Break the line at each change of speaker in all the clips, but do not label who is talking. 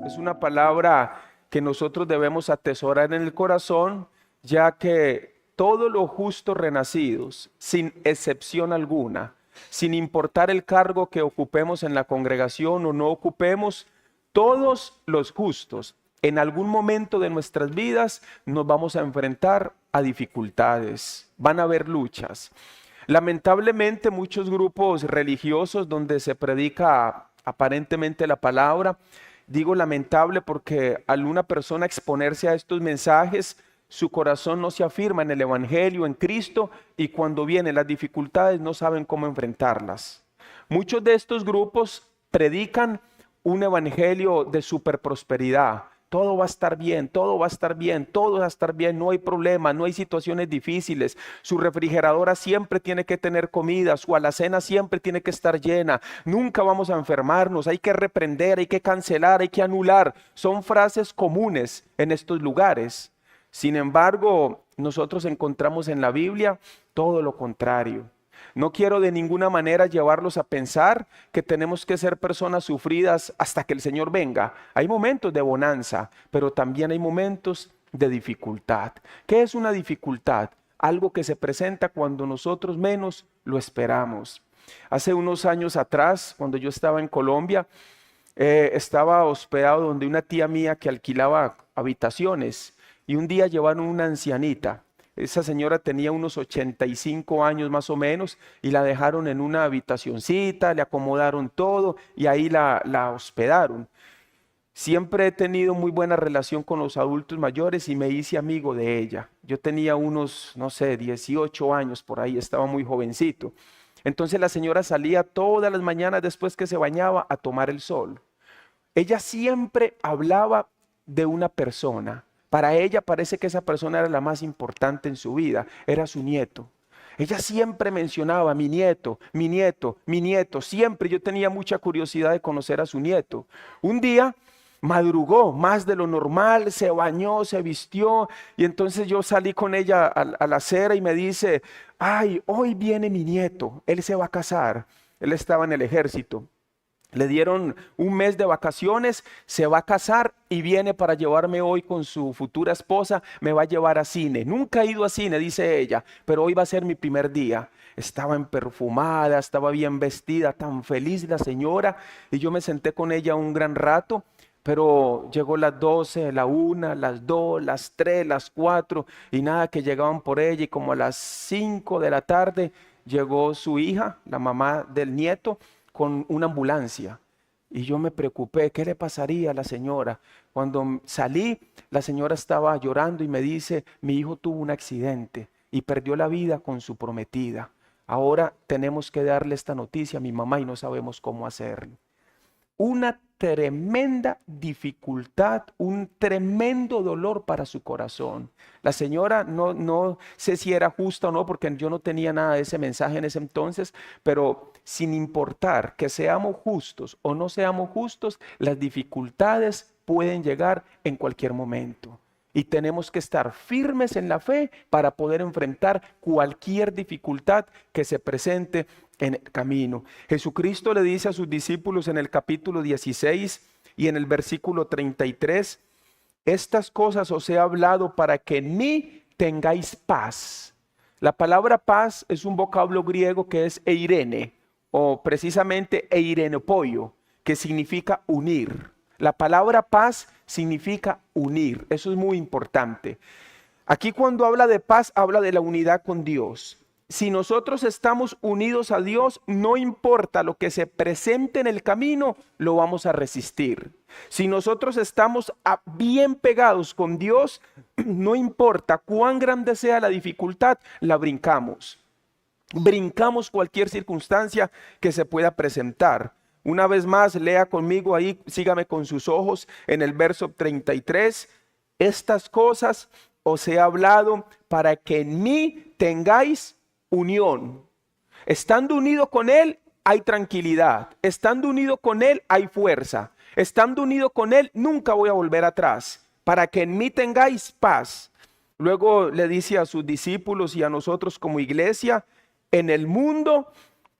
Es una palabra que nosotros debemos atesorar en el corazón, ya que todos los justos renacidos, sin excepción alguna, sin importar el cargo que ocupemos en la congregación o no ocupemos, todos los justos en algún momento de nuestras vidas nos vamos a enfrentar a dificultades, van a haber luchas. Lamentablemente muchos grupos religiosos donde se predica aparentemente la palabra, digo lamentable porque al una persona exponerse a estos mensajes, su corazón no se afirma en el Evangelio, en Cristo, y cuando vienen las dificultades no saben cómo enfrentarlas. Muchos de estos grupos predican un evangelio de superprosperidad. Todo va a estar bien, todo va a estar bien, todo va a estar bien, no hay problema, no hay situaciones difíciles. Su refrigeradora siempre tiene que tener comida, su alacena siempre tiene que estar llena. Nunca vamos a enfermarnos, hay que reprender, hay que cancelar, hay que anular. Son frases comunes en estos lugares. Sin embargo, nosotros encontramos en la Biblia todo lo contrario. No quiero de ninguna manera llevarlos a pensar que tenemos que ser personas sufridas hasta que el Señor venga. Hay momentos de bonanza, pero también hay momentos de dificultad. ¿Qué es una dificultad? Algo que se presenta cuando nosotros menos lo esperamos. Hace unos años atrás, cuando yo estaba en Colombia, estaba hospedado donde una tía mía que alquilaba habitaciones y un día llevaron una ancianita. Esa señora tenía unos 85 años más o menos y la dejaron en una habitacioncita, le acomodaron todo y ahí la hospedaron. Siempre he tenido muy buena relación con los adultos mayores y me hice amigo de ella. Yo tenía unos, no sé, 18 años por ahí, estaba muy jovencito. Entonces la señora salía todas las mañanas después que se bañaba a tomar el sol. Ella siempre hablaba de una persona. Para ella parece que esa persona era la más importante en su vida, era su nieto. Ella siempre mencionaba mi nieto, mi nieto, mi nieto. Siempre yo tenía mucha curiosidad de conocer a su nieto. Un día madrugó más de lo normal, se bañó, se vistió y entonces yo salí con ella a la acera y me dice, ay, hoy viene mi nieto, él se va a casar. Él estaba en el ejército. Le dieron un mes de vacaciones, se va a casar y viene para llevarme hoy con su futura esposa, me va a llevar a cine. Nunca he ido a cine, dice ella, pero hoy va a ser mi primer día. Estaba perfumada, estaba bien vestida, tan feliz la señora y yo me senté con ella un gran rato. Pero llegó las 12, la 1, las 2, las 3, las 4 y nada que llegaban por ella y como a las 5 de la tarde llegó su hija, la mamá del nieto, con una ambulancia. Y yo me preocupé, ¿qué le pasaría a la señora? Cuando salí, la señora estaba llorando y me dice, mi hijo tuvo un accidente y perdió la vida con su prometida. Ahora tenemos que darle esta noticia a mi mamá y no sabemos cómo hacerlo. Una tremenda dificultad, un tremendo dolor para su corazón. La señora no sé si era justa o no, porque yo no tenía nada de ese mensaje en ese entonces, pero sin importar que seamos justos o no seamos justos, las dificultades pueden llegar en cualquier momento. Y tenemos que estar firmes en la fe para poder enfrentar cualquier dificultad que se presente en el camino. Jesucristo le dice a sus discípulos en el capítulo 16 y en el versículo 33, estas cosas os he hablado para que en mí tengáis paz. La palabra paz es un vocablo griego que es eirene o precisamente eirenopoio, que significa unir. La palabra paz significa unir, eso es muy importante. Aquí cuando habla de paz, habla de la unidad con Dios. Si nosotros estamos unidos a Dios, no importa lo que se presente en el camino, lo vamos a resistir. Si nosotros estamos bien pegados con Dios, no importa cuán grande sea la dificultad, la brincamos. Brincamos cualquier circunstancia que se pueda presentar. Una vez más, lea conmigo ahí, sígame con sus ojos en el verso 33. Estas cosas os he hablado para que en mí tengáis unión. Estando unido con Él hay tranquilidad. Estando unido con Él hay fuerza. Estando unido con Él nunca voy a volver atrás. Para que en mí tengáis paz. Luego le dice a sus discípulos y a nosotros como iglesia, en el mundo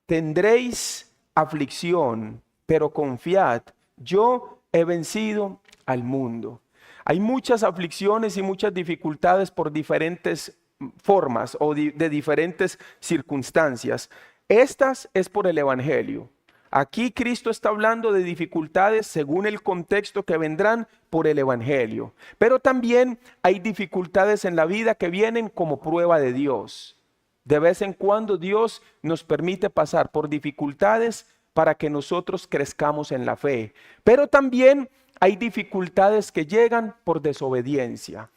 tendréis aflicción, pero confiad, yo he vencido al mundo. Hay muchas aflicciones y muchas dificultades por diferentes formas o de diferentes circunstancias. Estas es por el Evangelio. Aquí Cristo está hablando de dificultades según el contexto que vendrán por el Evangelio. Pero también hay dificultades en la vida que vienen como prueba de Dios. De vez en cuando Dios nos permite pasar por dificultades para que nosotros crezcamos en la fe. Pero también hay dificultades que llegan por desobediencia.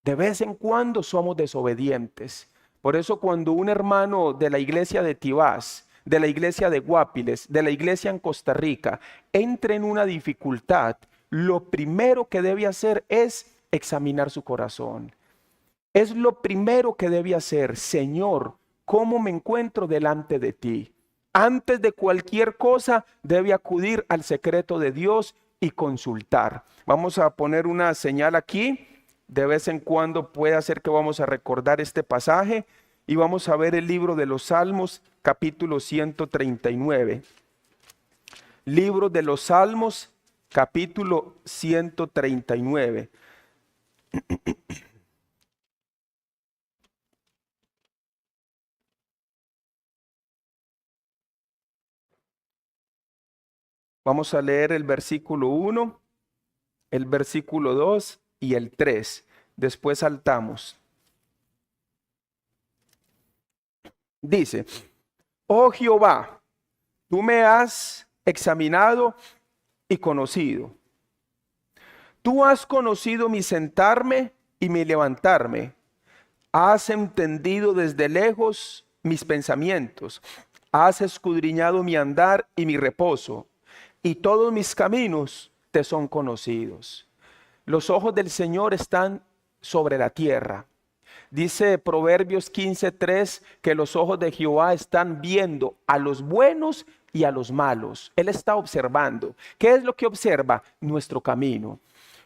De vez en cuando somos desobedientes. Por eso cuando un hermano de la iglesia de Tibás, de la iglesia de Guapiles, de la iglesia en Costa Rica, entra en una dificultad, lo primero que debe hacer es examinar su corazón. Es lo primero que debe hacer. Señor, ¿cómo me encuentro delante de ti? Antes de cualquier cosa debe acudir al secreto de Dios y consultar. Vamos a poner una señal aquí. De vez en cuando puede ser que vamos a recordar este pasaje y vamos a ver el libro de los Salmos, capítulo 139. Libro de los Salmos, capítulo 139. Vamos a leer el versículo 1, el versículo 2 y el 3. Después saltamos. Dice, oh Jehová, tú me has examinado y conocido. Tú has conocido mi sentarme y mi levantarme. Has entendido desde lejos mis pensamientos. Has escudriñado mi andar y mi reposo. Y todos mis caminos te son conocidos. Los ojos del Señor están sobre la tierra. Dice Proverbios 15:3 que los ojos de Jehová están viendo a los buenos y a los malos. Él está observando. ¿Qué es lo que observa? Nuestro camino.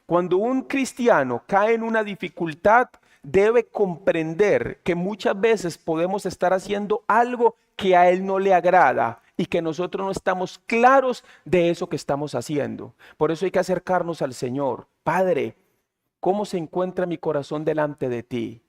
Cuando un cristiano cae en una dificultad, debe comprender que muchas veces podemos estar haciendo algo que a Él no le agrada y que nosotros no estamos claros de eso que estamos haciendo. Por eso hay que acercarnos al Señor. Padre, ¿cómo se encuentra mi corazón delante de ti?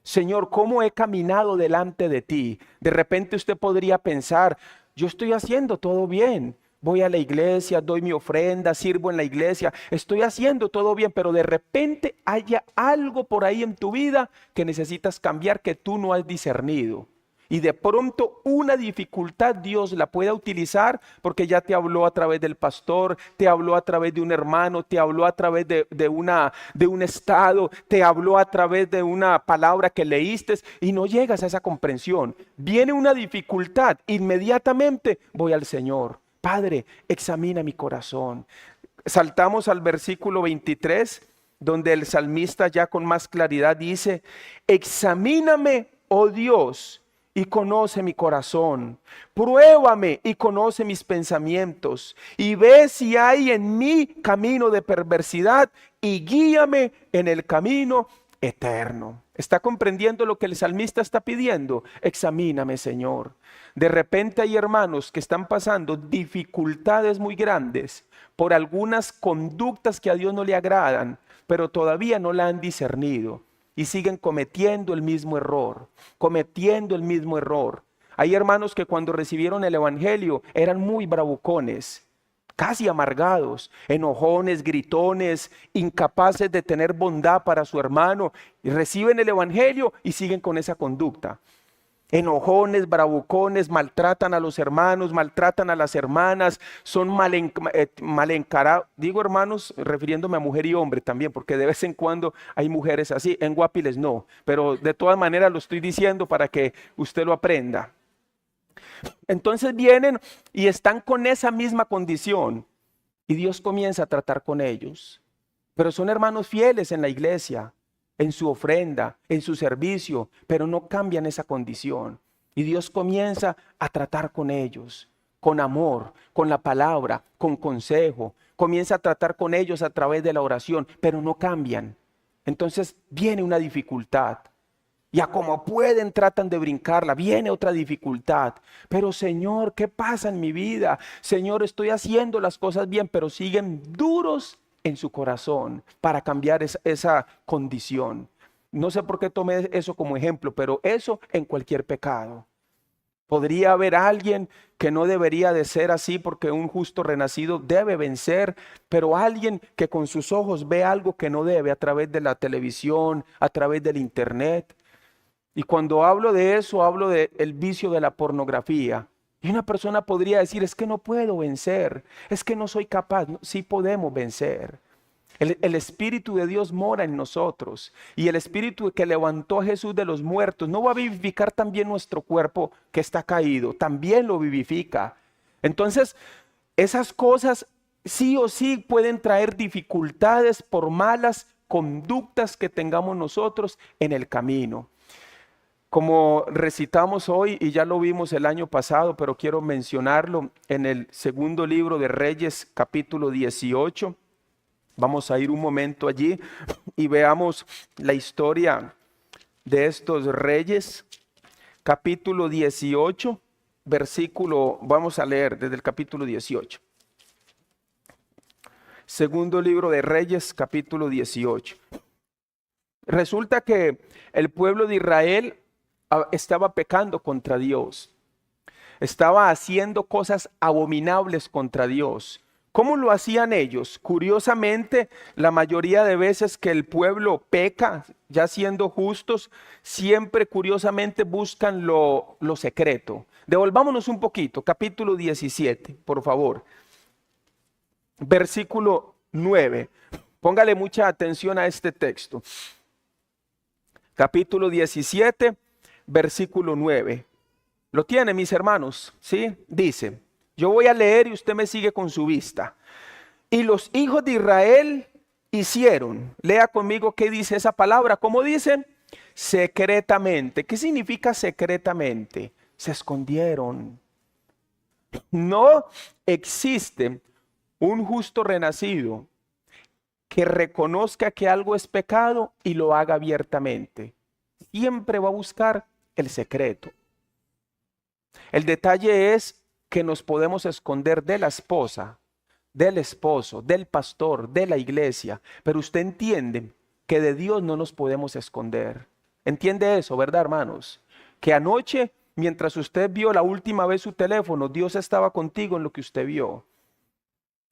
Señor, ¿cómo he caminado delante de ti? De repente usted podría pensar, yo estoy haciendo todo bien. Voy a la iglesia, doy mi ofrenda, sirvo en la iglesia, estoy haciendo todo bien, pero de repente haya algo por ahí en tu vida que necesitas cambiar que tú no has discernido. Y de pronto una dificultad Dios la pueda utilizar porque ya te habló a través del pastor, te habló a través de un hermano, te habló a través de un estado, te habló a través de una palabra que leíste y no llegas a esa comprensión. Viene una dificultad, inmediatamente voy al Señor. Padre, examina mi corazón. Saltamos al versículo 23, donde el salmista ya con más claridad dice, examíname, oh Dios, y conoce mi corazón. Pruébame y conoce mis pensamientos. Y ve si hay en mí camino de perversidad y guíame en el camino eterno. ¿Está comprendiendo lo que el salmista está pidiendo? Examíname, Señor. De repente hay hermanos que están pasando dificultades muy grandes por algunas conductas que a Dios no le agradan, pero todavía no la han discernido. Y siguen cometiendo el mismo error, cometiendo el mismo error. Hay hermanos que cuando recibieron el evangelio eran muy bravucones, casi amargados, enojones, gritones, incapaces de tener bondad para su hermano. Y reciben el evangelio y siguen con esa conducta. Enojones, bravucones, maltratan a los hermanos, maltratan a las hermanas, son mal encarados. Digo hermanos refiriéndome a mujer y hombre también, porque de vez en cuando hay mujeres así, en Guapiles no, pero de todas maneras lo estoy diciendo para que usted lo aprenda. Entonces vienen y están con esa misma condición y Dios comienza a tratar con ellos, pero son hermanos fieles en la iglesia, en su ofrenda, en su servicio, pero no cambian esa condición. Y Dios comienza a tratar con ellos, con amor, con la palabra, con consejo. Comienza a tratar con ellos a través de la oración, pero no cambian. Entonces viene una dificultad. Y a como pueden tratan de brincarla, viene otra dificultad. Pero Señor, ¿qué pasa en mi vida? Señor, estoy haciendo las cosas bien, pero siguen duros en su corazón para cambiar esa condición. No sé por qué tomé eso como ejemplo, pero eso en cualquier pecado. Podría haber alguien que no debería de ser así porque un justo renacido debe vencer, pero alguien que con sus ojos ve algo que no debe a través de la televisión, a través del internet. Y cuando hablo de eso, hablo del vicio de la pornografía. Y una persona podría decir, es que no puedo vencer, es que no soy capaz. No, sí podemos vencer. El Espíritu de Dios mora en nosotros, y el Espíritu que levantó a Jesús de los muertos no va a vivificar también nuestro cuerpo que está caído, también lo vivifica. Entonces, esas cosas sí o sí pueden traer dificultades por malas conductas que tengamos nosotros en el camino. Como recitamos hoy y ya lo vimos el año pasado, pero quiero mencionarlo en el segundo libro de Reyes, capítulo 18. Vamos a ir un momento allí y veamos la historia de estos reyes. Capítulo 18, versículo, vamos a leer desde el capítulo 18. Segundo libro de Reyes, capítulo 18. Resulta que el pueblo de Israel estaba pecando contra Dios. Estaba haciendo cosas abominables contra Dios. ¿Cómo lo hacían ellos? Curiosamente, la mayoría de veces que el pueblo peca, ya siendo justos, siempre curiosamente buscan lo secreto. Devolvámonos un poquito, capítulo 17, por favor. Versículo 9. Póngale mucha atención a este texto. Capítulo 17, versículo 9. ¿Lo tiene, mis hermanos? ¿Sí? Dice, yo voy a leer y usted me sigue con su vista. Y los hijos de Israel hicieron, lea conmigo qué dice esa palabra, ¿cómo dice? Secretamente. ¿Qué significa secretamente? Se escondieron. No existe un justo renacido que reconozca que algo es pecado y lo haga abiertamente. Siempre va a buscar el secreto. El detalle es que nos podemos esconder de la esposa, del esposo, del pastor, de la iglesia, pero usted entiende que de Dios no nos podemos esconder. ¿Entiende eso, verdad, hermanos? Que anoche, mientras usted vio la última vez su teléfono, Dios estaba contigo en lo que usted vio.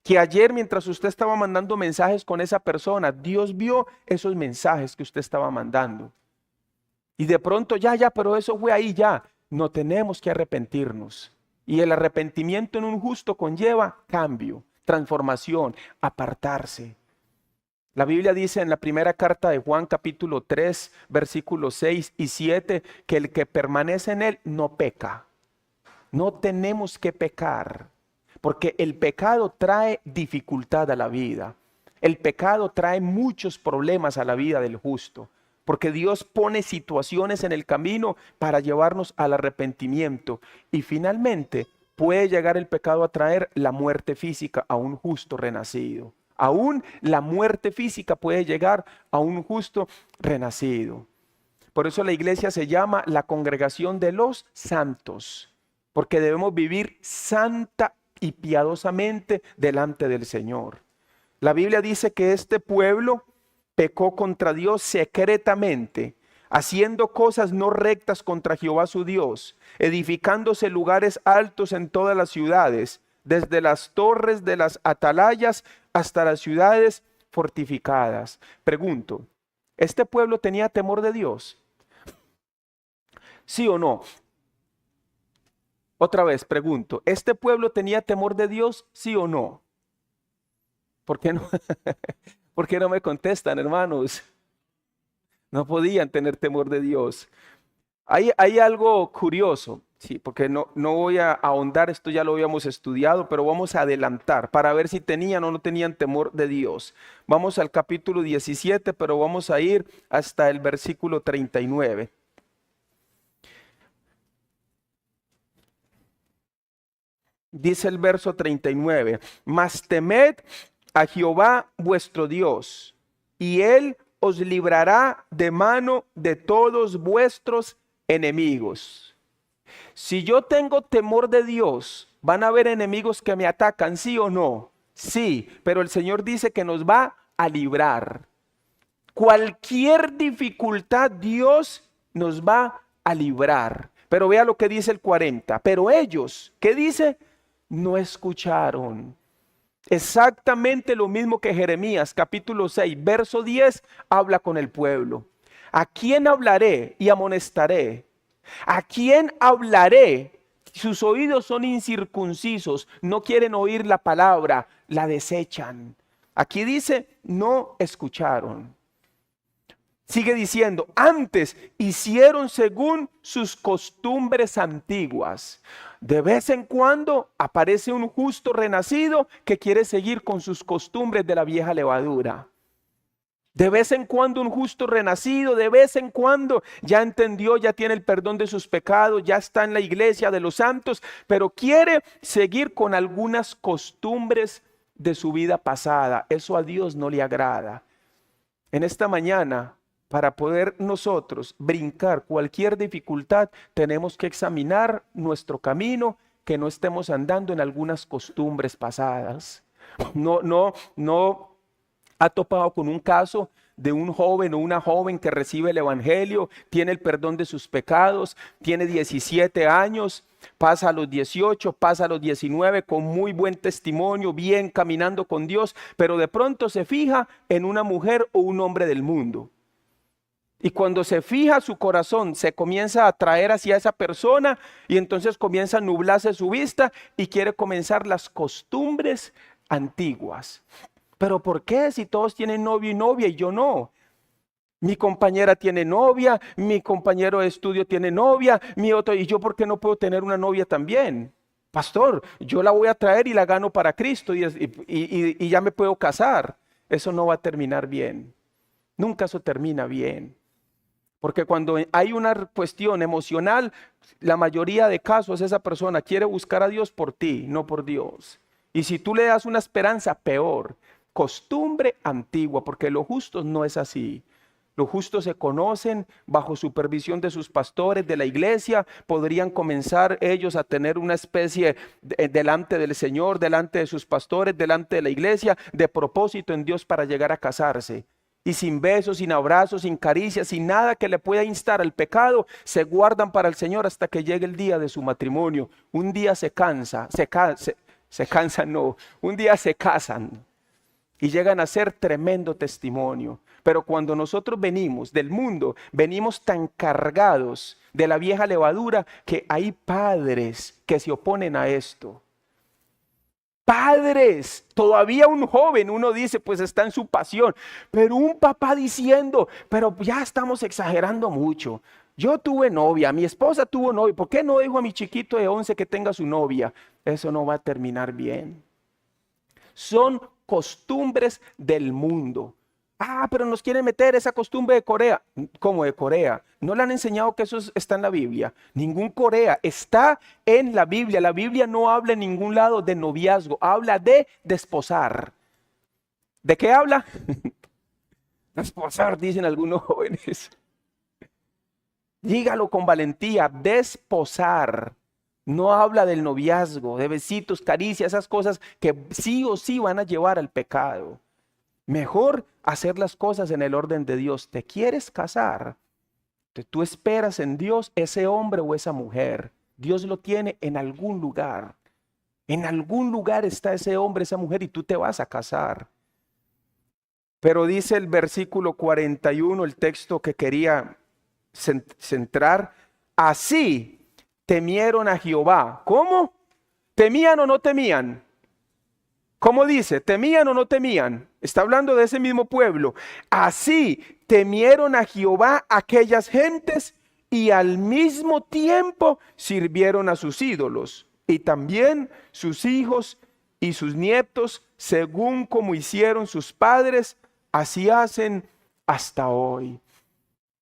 Que ayer, mientras usted estaba mandando mensajes con esa persona, Dios vio esos mensajes que usted estaba mandando. Y de pronto, pero eso fue ahí ya. No tenemos que arrepentirnos. Y el arrepentimiento en un justo conlleva cambio, transformación, apartarse. La Biblia dice en la primera carta de Juan capítulo 3, versículos 6 y 7, que el que permanece en él no peca. No tenemos que pecar, porque el pecado trae dificultad a la vida. El pecado trae muchos problemas a la vida del justo. Porque Dios pone situaciones en el camino para llevarnos al arrepentimiento. Y finalmente puede llegar el pecado a traer la muerte física a un justo renacido. Aún la muerte física puede llegar a un justo renacido. Por eso la iglesia se llama la congregación de los santos. Porque debemos vivir santa y piadosamente delante del Señor. La Biblia dice que este pueblo pecó contra Dios secretamente, haciendo cosas no rectas contra Jehová su Dios, edificándose lugares altos en todas las ciudades, desde las torres de las atalayas hasta las ciudades fortificadas. Pregunto, ¿este pueblo tenía temor de Dios? ¿Sí o no? Otra vez pregunto, ¿este pueblo tenía temor de Dios? ¿Sí o no? ¿Por qué no? ¿Por qué no me contestan, hermanos? No podían tener temor de Dios. Hay algo curioso, sí, porque no voy a ahondar, esto ya lo habíamos estudiado, pero vamos a adelantar para ver si tenían o no tenían temor de Dios. Vamos al capítulo 17, pero vamos a ir hasta el versículo 39. Dice el verso 39, mas temed a Jehová vuestro Dios, y Él os librará de mano de todos vuestros enemigos. Si yo tengo temor de Dios, ¿van a haber enemigos que me atacan, sí o no? Sí, pero el Señor dice que nos va a librar. Cualquier dificultad Dios nos va a librar. Pero vea lo que dice el 40. Pero ellos, ¿qué dice? No escucharon. Exactamente lo mismo que Jeremías capítulo 6, verso 10, habla con el pueblo. ¿A quién hablaré y amonestaré? ¿A quién hablaré? Sus oídos son incircuncisos, no quieren oír la palabra, la desechan. Aquí dice, no escucharon. Sigue diciendo, antes hicieron según sus costumbres antiguas. De vez en cuando aparece un justo renacido que quiere seguir con sus costumbres de la vieja levadura. De vez en cuando un justo renacido, de vez en cuando ya entendió, ya tiene el perdón de sus pecados, ya está en la iglesia de los santos, pero quiere seguir con algunas costumbres de su vida pasada. Eso a Dios no le agrada. En esta mañana, para poder nosotros brincar cualquier dificultad, tenemos que examinar nuestro camino, que no estemos andando en algunas costumbres pasadas. No ha topado con un caso de un joven o una joven que recibe el evangelio, tiene el perdón de sus pecados, tiene 17 años, pasa a los 18, pasa a los 19 con muy buen testimonio, bien caminando con Dios, pero de pronto se fija en una mujer o un hombre del mundo. Y cuando se fija su corazón, se comienza a atraer hacia esa persona y entonces comienza a nublarse su vista y quiere comenzar las costumbres antiguas. ¿Pero por qué si todos tienen novio y novia y yo no? Mi compañera tiene novia, mi compañero de estudio tiene novia, mi otro, ¿y yo por qué no puedo tener una novia también? Pastor, yo la voy a traer y la gano para Cristo y ya me puedo casar. Eso no va a terminar bien. Nunca eso termina bien. Porque cuando hay una cuestión emocional, la mayoría de casos esa persona quiere buscar a Dios por ti, no por Dios. Y si tú le das una esperanza, peor. Costumbre antigua, porque los justos no es así. Los justos se conocen bajo supervisión de sus pastores de la iglesia, podrían comenzar ellos a tener una especie delante del Señor, delante de sus pastores, delante de la iglesia, de propósito en Dios para llegar a casarse. Y sin besos, sin abrazos, sin caricias, sin nada que le pueda instar al pecado, se guardan para el Señor hasta que llegue el día de su matrimonio. Un día un día se casan y llegan a ser tremendo testimonio. Pero cuando nosotros venimos del mundo, venimos tan cargados de la vieja levadura que hay padres que se oponen a esto. Padres, todavía un joven, uno dice, pues está en su pasión, pero un papá diciendo, pero ya estamos exagerando mucho. Yo tuve novia, mi esposa tuvo novia, ¿por qué no dijo a mi chiquito de 11 que tenga su novia? Eso no va a terminar bien. Son costumbres del mundo. Ah, pero nos quieren meter esa costumbre de Corea. ¿Cómo de Corea? ¿No le han enseñado que eso está en la Biblia? Ningún Corea está en la Biblia. La Biblia no habla en ningún lado de noviazgo, habla de desposar. ¿De qué habla? Desposar, dicen algunos jóvenes. Dígalo con valentía, desposar. No habla del noviazgo, de besitos, caricias, esas cosas que sí o sí van a llevar al pecado. Mejor hacer las cosas en el orden de Dios. ¿Te quieres casar? Tú esperas en Dios ese hombre o esa mujer. Dios lo tiene en algún lugar. En algún lugar está ese hombre, esa mujer y tú te vas a casar. Pero dice el versículo 41, el texto que quería centrar. Así temieron a Jehová. ¿Cómo? ¿Temían o no temían? ¿Cómo dice? ¿Temían o no temían? Está hablando de ese mismo pueblo. Así temieron a Jehová aquellas gentes y al mismo tiempo sirvieron a sus ídolos. Y también sus hijos y sus nietos, según como hicieron sus padres, así hacen hasta hoy.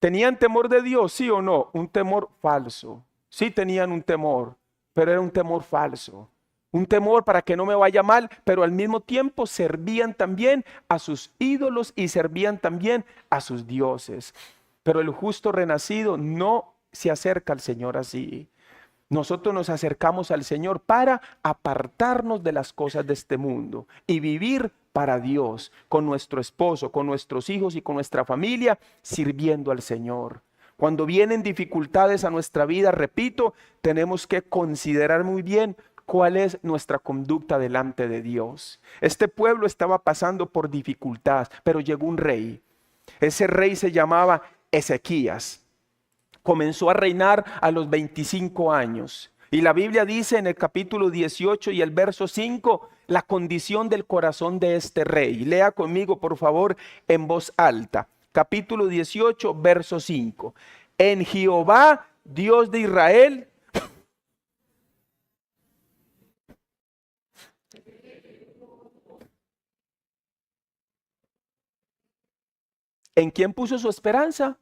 ¿Tenían temor de Dios? ¿Sí o no? Un temor falso. Sí tenían un temor, pero era un temor falso. Un temor para que no me vaya mal, pero al mismo tiempo servían también a sus ídolos y servían también a sus dioses. Pero el justo renacido no se acerca al Señor así. Nosotros nos acercamos al Señor para apartarnos de las cosas de este mundo y vivir para Dios, con nuestro esposo, con nuestros hijos y con nuestra familia, sirviendo al Señor. Cuando vienen dificultades a nuestra vida, repito, tenemos que considerar muy bien cuál es nuestra conducta delante de Dios. Este pueblo estaba pasando por dificultades, pero llegó un rey. Ese rey se llamaba Ezequías. Comenzó a reinar a los 25 años. Y la Biblia dice en el capítulo 18 y el verso 5, la condición del corazón de este rey. Lea conmigo, por favor, en voz alta. Capítulo 18, verso 5. En Jehová, Dios de Israel. ¿En quién puso su esperanza?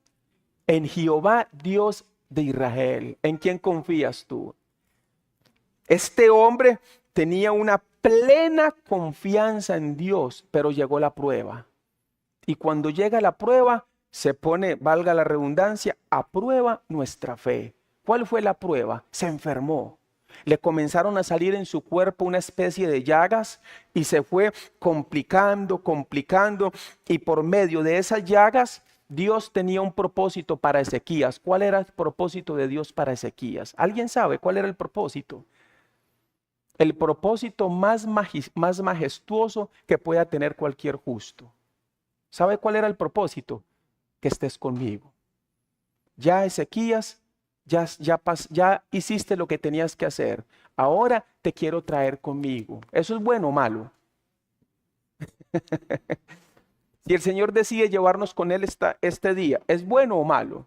En Jehová, Dios de Israel. ¿En quién confías tú? Este hombre tenía una plena confianza en Dios, pero llegó la prueba. Y cuando llega la prueba, se pone, valga la redundancia, a prueba nuestra fe. ¿Cuál fue la prueba? Se enfermó. Le comenzaron a salir en su cuerpo una especie de llagas y se fue complicando. Y por medio de esas llagas, Dios tenía un propósito para Ezequías. ¿Cuál era el propósito de Dios para Ezequías? ¿Alguien sabe cuál era el propósito? El propósito más majestuoso que pueda tener cualquier justo. ¿Sabe cuál era el propósito? Que estés conmigo. Ya Ezequías, ya hiciste lo que tenías que hacer. Ahora te quiero traer conmigo. ¿Eso es bueno o malo? Si el Señor decide llevarnos con Él este día, ¿es bueno o malo?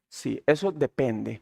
Sí, eso depende.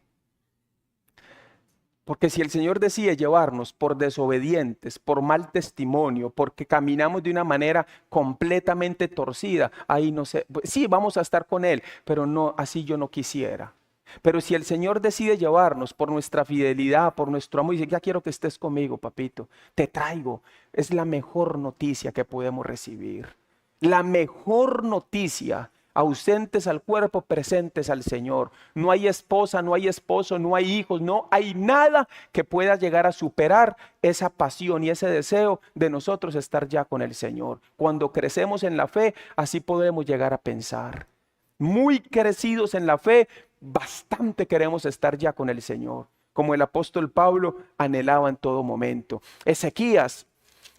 Porque si el Señor decide llevarnos por desobedientes, por mal testimonio, porque caminamos de una manera completamente torcida, ahí no sé, sí, vamos a estar con Él, pero no, así yo no quisiera. Pero si el Señor decide llevarnos por nuestra fidelidad, por nuestro amor, y dice, ya quiero que estés conmigo, papito, te traigo, es la mejor noticia que podemos recibir. La mejor noticia. Ausentes al cuerpo, presentes al Señor. No hay esposa, no hay esposo, no hay hijos, no hay nada que pueda llegar a superar esa pasión y ese deseo de nosotros estar ya con el Señor. Cuando crecemos en la fe, así podemos llegar a pensar. Muy crecidos en la fe, bastante queremos estar ya con el Señor, como el apóstol Pablo anhelaba en todo momento. Ezequías,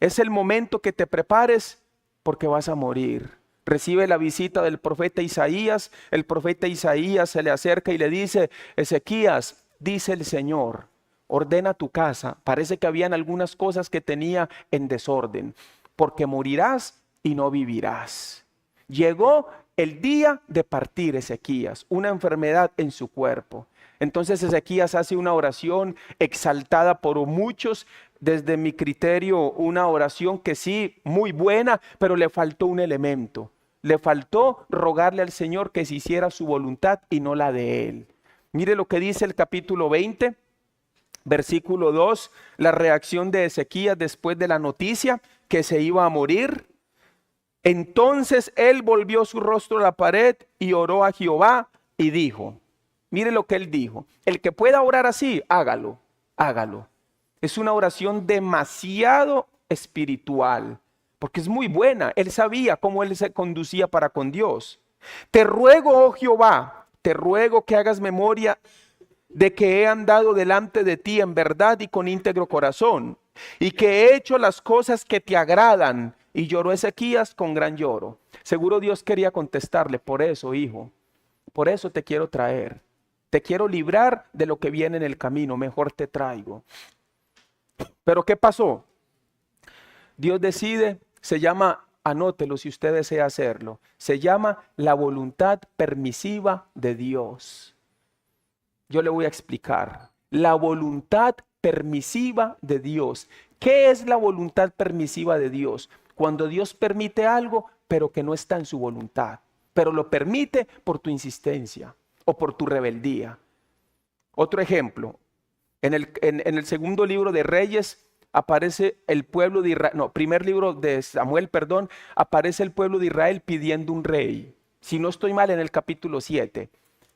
es el momento que te prepares porque vas a morir. Recibe la visita del profeta Isaías. El profeta Isaías se le acerca y le dice, Ezequías, dice el Señor, ordena tu casa. Parece que habían algunas cosas que tenía en desorden, porque morirás y no vivirás. Llegó el día de partir Ezequías, una enfermedad en su cuerpo. Entonces Ezequías hace una oración exaltada por muchos, desde mi criterio una oración que sí, muy buena, pero le faltó un elemento. Le faltó rogarle al Señor que se hiciera su voluntad y no la de Él. Mire lo que dice el capítulo 20, versículo 2, la reacción de Ezequías después de la noticia que se iba a morir. Entonces él volvió su rostro a la pared y oró a Jehová y dijo, mire lo que él dijo, el que pueda orar así, hágalo, hágalo. Es una oración demasiado espiritual, porque es muy buena. Él sabía cómo él se conducía para con Dios. Te ruego, oh Jehová, te ruego que hagas memoria de que he andado delante de ti en verdad y con íntegro corazón, y que he hecho las cosas que te agradan. Y lloró Ezequías con gran lloro. Seguro Dios quería contestarle, por eso, hijo, por eso te quiero traer. Te quiero librar de lo que viene en el camino, mejor te traigo. Pero ¿qué pasó? Dios decide, se llama, anótelo si usted desea hacerlo, se llama la voluntad permisiva de Dios. Yo le voy a explicar. La voluntad permisiva de Dios. ¿Qué es la voluntad permisiva de Dios? Cuando Dios permite algo, pero que no está en su voluntad, pero lo permite por tu insistencia o por tu rebeldía. Otro ejemplo, en el segundo libro de Reyes aparece el pueblo de Israel, no, primer libro de Samuel, perdón, aparece el pueblo de Israel pidiendo un rey. Si no estoy mal, en el capítulo 7.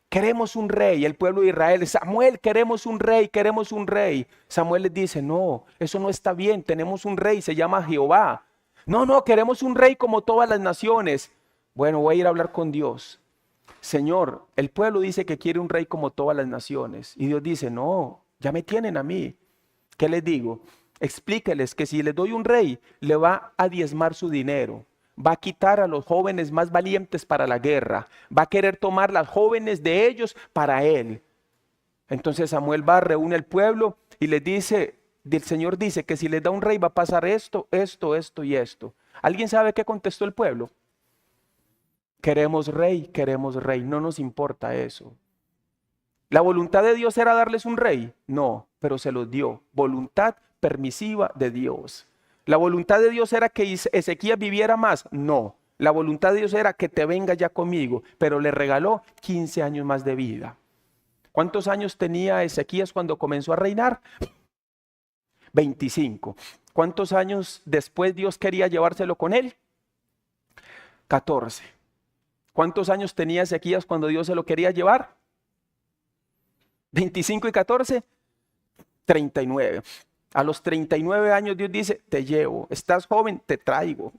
queremos un rey. El pueblo de Israel, Samuel, queremos un rey, queremos un rey. Samuel les dice, no, eso no está bien, tenemos un rey, se llama Jehová. No, no, queremos un rey como todas las naciones. Bueno, voy a ir a hablar con Dios. Señor, el pueblo dice que quiere un rey como todas las naciones. Y Dios dice, no, ya me tienen a mí. ¿Qué les digo? Explíqueles que si les doy un rey, le va a diezmar su dinero. Va a quitar a los jóvenes más valientes para la guerra. Va a querer tomar las jóvenes de ellos para él. Entonces Samuel va, reúne al pueblo y les dice, el Señor dice que si les da un rey va a pasar esto, esto, esto y esto. ¿Alguien sabe qué contestó el pueblo? Queremos rey, no nos importa eso. ¿La voluntad de Dios era darles un rey? No, pero se los dio. Voluntad permisiva de Dios. ¿La voluntad de Dios era que Ezequías viviera más? No. La voluntad de Dios era que te venga ya conmigo, pero le regaló 15 años más de vida. ¿Cuántos años tenía Ezequías cuando comenzó a reinar? 25. ¿Cuántos años después Dios quería llevárselo con él? 14. ¿Cuántos años tenía Ezequías cuando Dios se lo quería llevar? 25 y 14, 39. A los 39 años Dios dice, te llevo, estás joven, te traigo.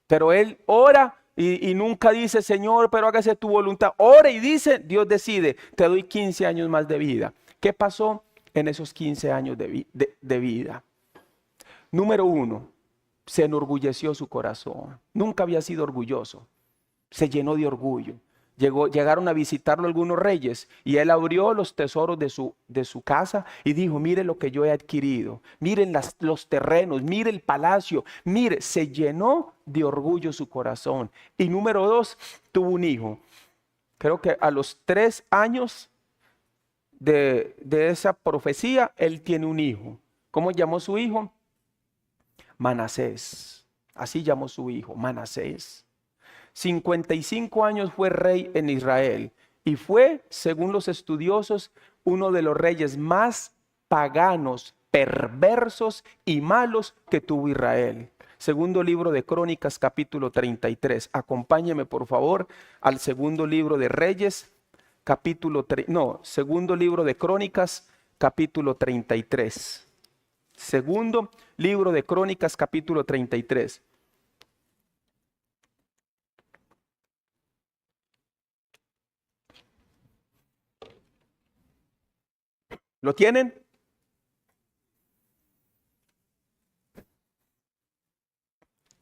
Pero él ora y nunca dice, Señor, pero hágase tu voluntad. Ora y dice, Dios decide, te doy 15 años más de vida. ¿Qué pasó en esos 15 años de vida? Número 1, se enorgulleció su corazón. Nunca había sido orgulloso. Se llenó de orgullo. Llegaron a visitarlo algunos reyes y él abrió los tesoros de su casa y dijo, mire lo que yo he adquirido, miren los terrenos, mire el palacio, mire, se llenó de orgullo su corazón. Y número 2, tuvo un hijo. Creo que a los 3 años de esa profecía, él tiene un hijo. ¿Cómo llamó su hijo? Manasés. Así llamó su hijo, Manasés. 55 años fue rey en Israel y fue, según los estudiosos, uno de los reyes más paganos, perversos y malos que tuvo Israel. Segundo libro de Crónicas, capítulo 33. Acompáñeme, por favor, al segundo libro de Reyes, segundo libro de Crónicas, capítulo 33. Segundo libro de Crónicas, capítulo 33. ¿Lo tienen?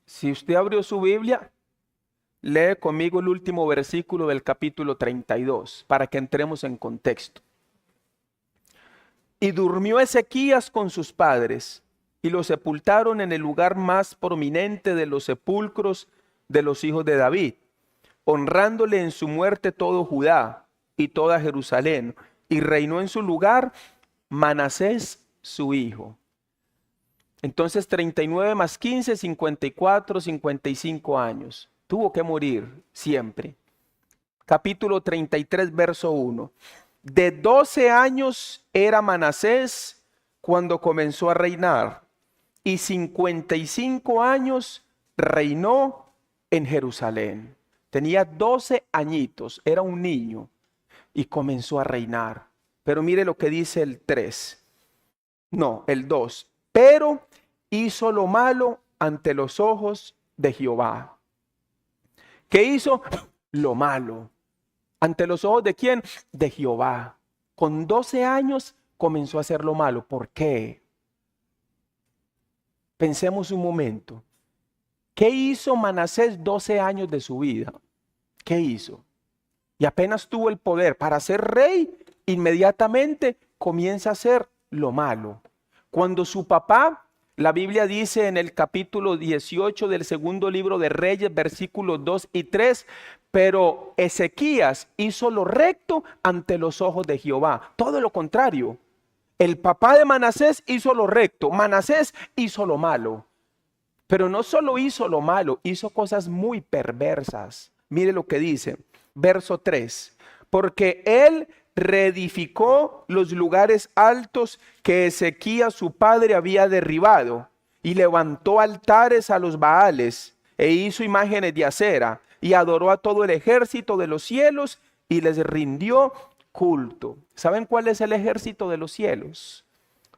Si usted abrió su Biblia, lee conmigo el último versículo del capítulo 32 para que entremos en contexto. Y durmió Ezequías con sus padres y lo sepultaron en el lugar más prominente de los sepulcros de los hijos de David, honrándole en su muerte todo Judá y toda Jerusalén, y reinó en su lugar Manasés su hijo. Entonces 39 más 15, 54, 55 años. Tuvo que morir siempre. Capítulo 33, verso 1. De 12 años era Manasés cuando comenzó a reinar, y 55 años reinó en Jerusalén. Tenía 12 añitos, era un niño, y comenzó a reinar. Pero mire lo que dice el 3. No, el 2. Pero hizo lo malo ante los ojos de Jehová. ¿Qué hizo? Lo malo. ¿Ante los ojos de quién? De Jehová. Con 12 años comenzó a hacer lo malo. ¿Por qué? Pensemos un momento. ¿Qué hizo Manasés 12 años de su vida? ¿Qué hizo? Y apenas tuvo el poder para ser rey, inmediatamente comienza a hacer lo malo. Cuando su papá, la Biblia dice en el capítulo 18 del segundo libro de Reyes, versículos 2 y 3, pero Ezequías hizo lo recto ante los ojos de Jehová. Todo lo contrario. El papá de Manasés hizo lo recto, Manasés hizo lo malo. Pero no solo hizo lo malo, hizo cosas muy perversas. Mire lo que dice, verso 3. Porque él reedificó los lugares altos que Ezequías su padre había derribado, y levantó altares a los Baales, e hizo imágenes de acera, y adoró a todo el ejército de los cielos, y les rindió culto. ¿Saben cuál es el ejército de los cielos?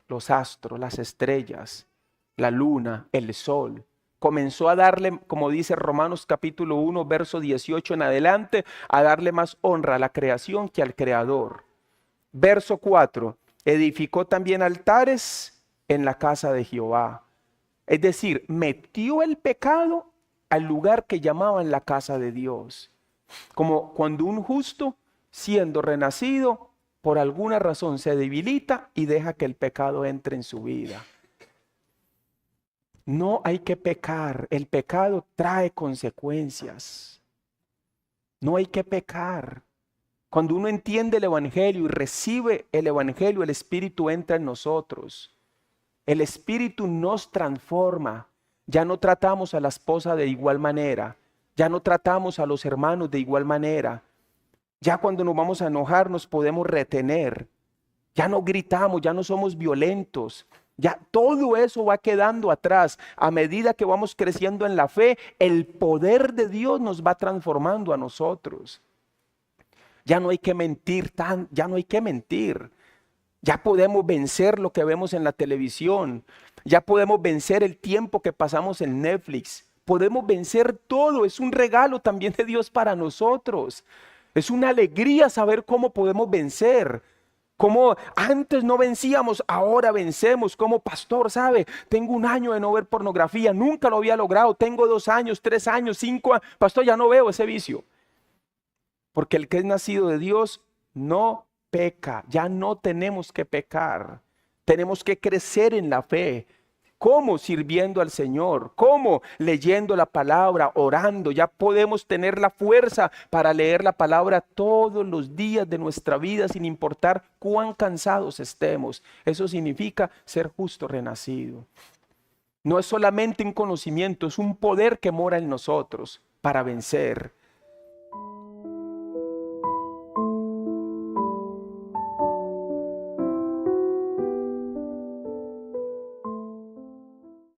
Los astros, las estrellas, la luna, el sol. Comenzó a darle, como dice Romanos capítulo 1, verso 18 en adelante, a darle más honra a la creación que al creador. Verso 4, edificó también altares en la casa de Jehová. Es decir, metió el pecado al lugar que llamaban la casa de Dios. Como cuando un justo, siendo renacido, por alguna razón se debilita y deja que el pecado entre en su vida. No hay que pecar, el pecado trae consecuencias. No hay que pecar. Cuando uno entiende el Evangelio y recibe el Evangelio, el Espíritu entra en nosotros. El Espíritu nos transforma. Ya no tratamos a la esposa de igual manera. Ya no tratamos a los hermanos de igual manera. Ya cuando nos vamos a enojar nos podemos retener. Ya no gritamos, ya no somos violentos. Ya todo eso va quedando atrás. A medida que vamos creciendo en la fe, el poder de Dios nos va transformando a nosotros. Ya no hay que mentir ya no hay que mentir. Ya podemos vencer lo que vemos en la televisión. Ya podemos vencer el tiempo que pasamos en Netflix. Podemos vencer todo. Es un regalo también de Dios para nosotros. Es una alegría saber cómo podemos vencer. Como antes no vencíamos, ahora vencemos. Como pastor, ¿sabe? Tengo 1 año de no ver pornografía. Nunca lo había logrado. Tengo 2 años, 3 años, 5 años. Pastor, ya no veo ese vicio. Porque el que es nacido de Dios no peca. Ya no tenemos que pecar. Tenemos que crecer en la fe. ¿Cómo? Sirviendo al Señor. ¿Cómo? Leyendo la palabra, orando. Ya podemos tener la fuerza para leer la palabra todos los días de nuestra vida sin importar cuán cansados estemos. Eso significa ser justo renacido. No es solamente un conocimiento, es un poder que mora en nosotros para vencer.